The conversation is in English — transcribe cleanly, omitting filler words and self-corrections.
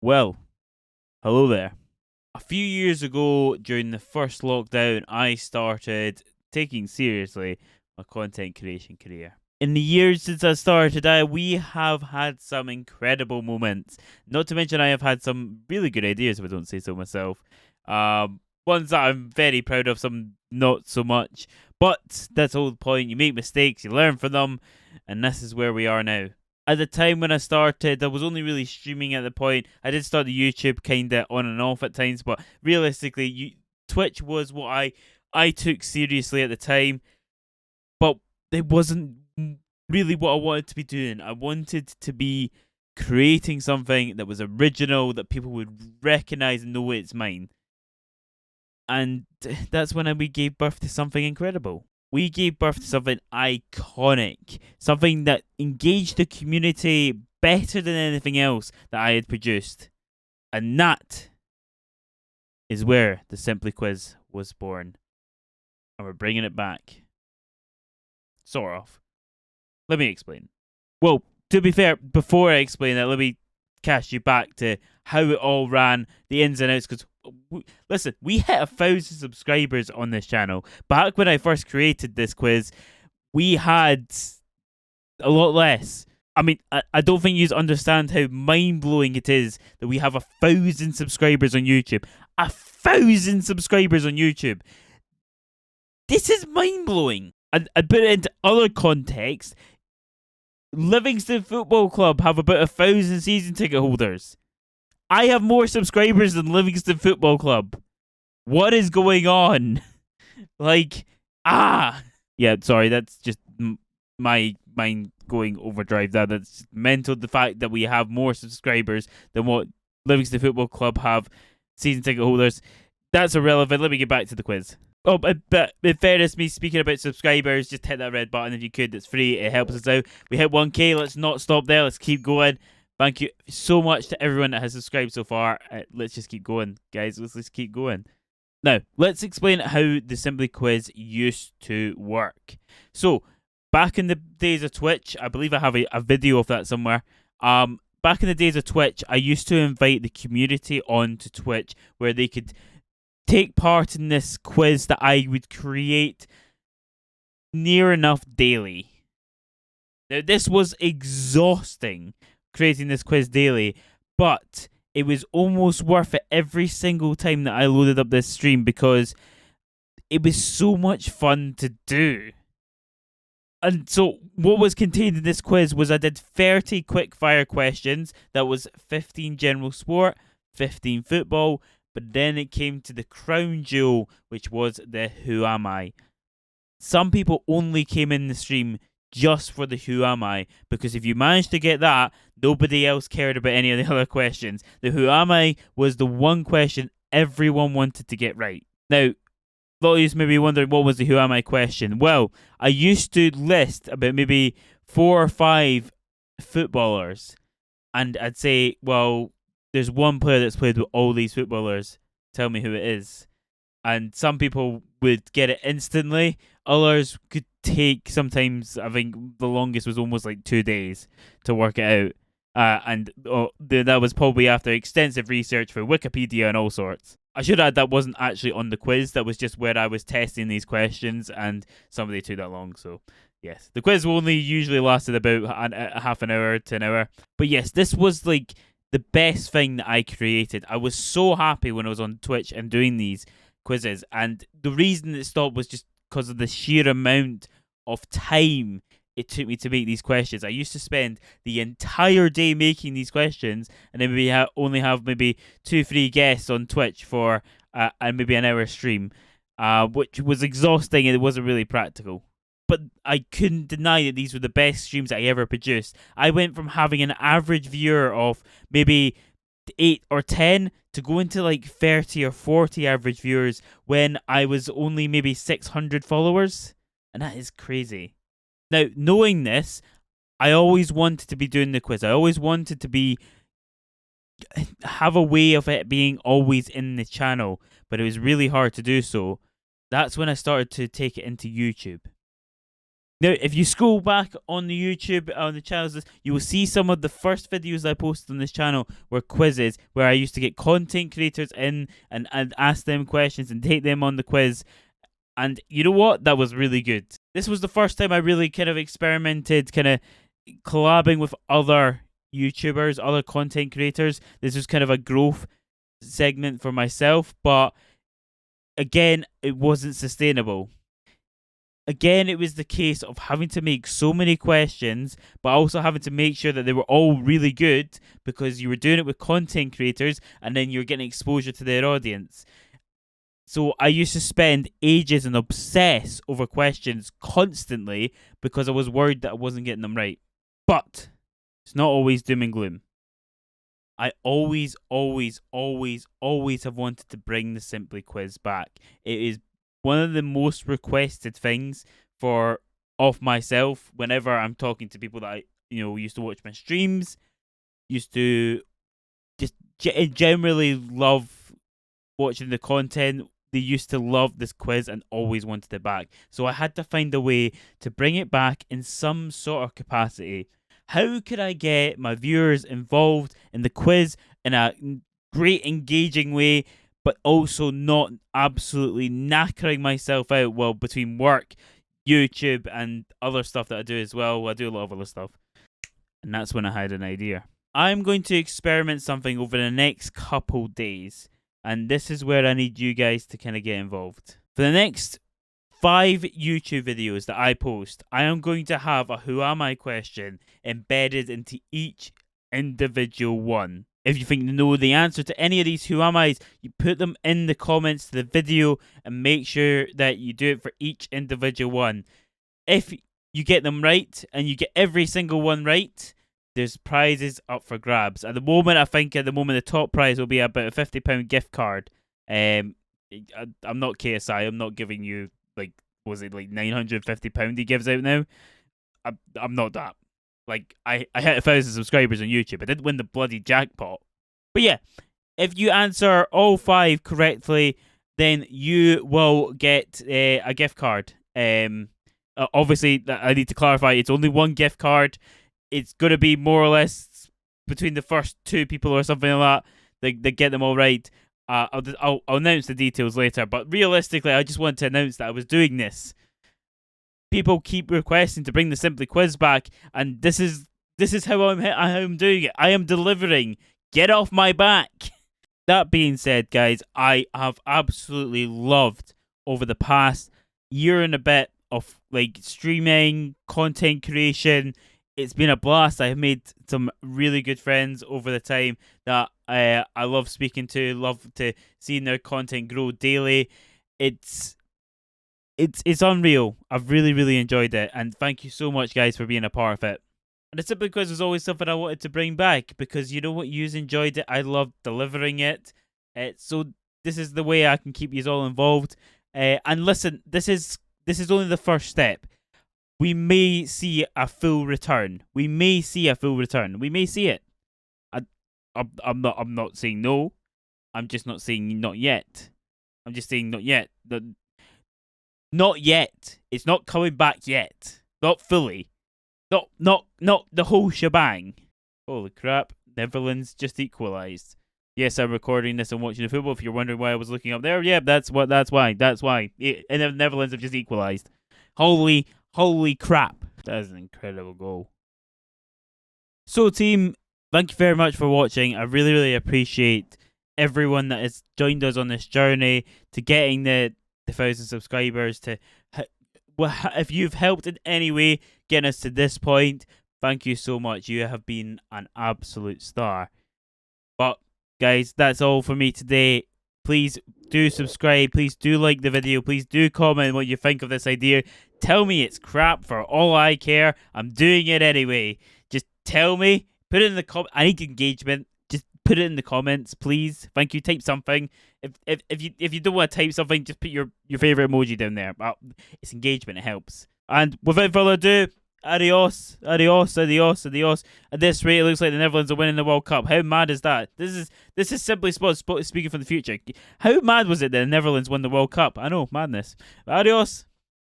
Well, hello there. A few years ago, during the first lockdown, I started taking seriously my content creation career. In the years since I started, we have had some incredible moments. Not to mention, I have had some really good ideas, if I don't say so myself. Ones that I'm very proud of, some not so much. But that's the whole point. You make mistakes, you learn from them, and this is where we are now. At the time when I started, I was only really streaming at the point. I did start the YouTube kind of on and off at times, but realistically, Twitch was what I took seriously at the time. But it wasn't really what I wanted to be doing. I wanted to be creating something that was original, that people would recognize and know it's mine. And that's when we gave birth to something incredible. We gave birth to something iconic, something that engaged the community better than anything else that I had produced. And that is where the Simply Quiz was born. And we're bringing it back. Sort of. Let me explain. Well, to be fair, before I explain that, let me cast you back to how it all ran, the ins and outs, because listen, we hit 1,000 subscribers on this channel. Back when I first created this quiz, we had a lot less. I mean, I don't think you understand how mind-blowing it is that we have 1,000 subscribers on YouTube. 1,000 subscribers on YouTube. This is mind-blowing. And put it into other context, Livingston Football Club have about 1,000 season ticket holders. I have more subscribers than Livingston Football Club. What is going on? Yeah, sorry, that's just my mind going overdrive. That's mental. The fact that we have more subscribers than what Livingston Football Club have season ticket holders. That's irrelevant. Let me get back to the quiz. Oh, but in fairness, me speaking about subscribers, just hit that red button if you could. It's free. It helps us out. We hit 1K. Let's not stop there. Let's keep going. Thank you so much to everyone that has subscribed so far. Let's just keep going, guys. Let's keep going. Now, let's explain how the Simply Quiz used to work. So, back in the days of Twitch, I believe I have a video of that somewhere. Back in the days of Twitch, I used to invite the community onto Twitch where they could take part in this quiz that I would create near enough daily. Now, this was exhausting, creating this quiz daily, but it was almost worth it every single time that I loaded up this stream because it was so much fun to do. And so what was contained in this quiz was I did 30 quick fire questions. That was 15 general sport, 15 football, but then it came to the crown jewel, which was the Who Am I. Some people only came in the stream just for the Who Am I, because if you managed to get that, nobody else cared about any of the other questions. The Who Am I was the one question everyone wanted to get right. Now, a lot of you may be wondering, what was the Who Am I question? Well, I used to list about maybe 4 or 5 footballers, and I'd say, well, there's one player that's played with all these footballers. Tell me who it is. And some people would get it instantly. Others could take, sometimes, I think the longest was almost like 2 days to work it out. That was probably after extensive research for Wikipedia and all sorts. I should add that wasn't actually on the quiz. That was just where I was testing these questions, and somebody took that long. So, yes. The quiz only usually lasted about half an hour to an hour. But yes, this was like the best thing that I created. I was so happy when I was on Twitch and doing these quizzes, and the reason it stopped was just because of the sheer amount of time it took me to make these questions. I used to spend the entire day making these questions, and then we only have maybe 2-3 guests on Twitch for and maybe an hour stream, which was exhausting and it wasn't really practical. But I couldn't deny that these were the best streams I ever produced. I went from having an average viewer of maybe 8 or 10 to going to like 30 or 40 average viewers when I was only maybe 600 followers. And that is crazy. Now, knowing this, I always wanted to be doing the quiz. I always wanted to have a way of it being always in the channel, but it was really hard to do so. That's when I started to take it into YouTube. Now, if you scroll back on the YouTube, on the channels, you will see some of the first videos I posted on this channel were quizzes, where I used to get content creators in and ask them questions and take them on the quiz. And you know what? That was really good. This was the first time I really kind of experimented, kind of collabing with other YouTubers, other content creators. This was kind of a growth segment for myself, but again, it wasn't sustainable. Again, it was the case of having to make so many questions, but also having to make sure that they were all really good, because you were doing it with content creators and then you're getting exposure to their audience. So I used to spend ages and obsess over questions constantly because I was worried that I wasn't getting them right. But it's not always doom and gloom. I always have wanted to bring the Simply Quiz back. It is one of the most requested things of myself whenever I'm talking to people that I used to watch my streams, used to just generally love watching the content. They used to love this quiz and always wanted it back. So I had to find a way to bring it back in some sort of capacity. How could I get my viewers involved in the quiz in a great engaging way, but also not absolutely knackering myself out between work, YouTube, and other stuff that I do as well? I do a lot of other stuff. And that's when I had an idea. I'm going to experiment something over the next couple days. And this is where I need you guys to kind of get involved. For the next 5 YouTube videos that I post, I am going to have a Who Am I question embedded into each individual one. If you think you know the answer to any of these Who Am I's, you put them in the comments to the video and make sure that you do it for each individual one. If you get them right and you get every single one right, there's prizes up for grabs. At the moment, I think the top prize will be about a £50 gift card. I'm not KSI. I'm not giving you £950 he gives out now. I'm not that. I hit 1,000 subscribers on YouTube. I didn't win the bloody jackpot. But yeah, if you answer all 5 correctly, then you will get a gift card. Obviously, I need to clarify, it's only one gift card. It's going to be more or less between the first 2 people or something like that. They get them all right. I'll announce the details later. But realistically, I just want to announce that I was doing this. People keep requesting to bring the Simply Quiz back, and this is how I'm doing it. I am delivering. Get off my back. That being said, guys, I have absolutely loved over the past year and a bit of streaming, content creation. It's been a blast. I have made some really good friends over the time that I love speaking to, love to seeing their content grow daily. It's unreal. I've really enjoyed it, and thank you so much, guys, for being a part of it. And the Simply Quiz was always something I wanted to bring back because you know what, you've enjoyed it. I love delivering it. So this is the way I can keep you all involved. And listen, this is only the first step. We may see a full return. We may see it. I'm not saying no. I'm just not saying not yet. I'm just saying not yet. Not yet. It's not coming back yet. Not fully. Not the whole shebang. Holy crap. Netherlands just equalised. Yes, I'm recording this and watching the football. If you're wondering why I was looking up there, yeah, that's why. And the Netherlands have just equalised. Holy crap. That is an incredible goal. So, team, thank you very much for watching. I really appreciate everyone that has joined us on this journey to getting the 1,000 subscribers. If you've helped in any way getting us to this point, thank you so much. You have been an absolute star. But, guys, that's all for me today. Please do subscribe. Please do like the video. Please do comment what you think of this idea. Tell me it's crap for all I care. I'm doing it anyway. Just tell me. Put it in the comments. I need engagement. Just put it in the comments, please. Thank you. Type something. If you don't want to type something, just put your favorite emoji down there. It's engagement. It helps. And without further ado, adios. At this rate, it looks like the Netherlands are winning the World Cup. How mad is that? This is Simply Sports speaking from the future. How mad was it that the Netherlands won the World Cup? I know, madness. Adios.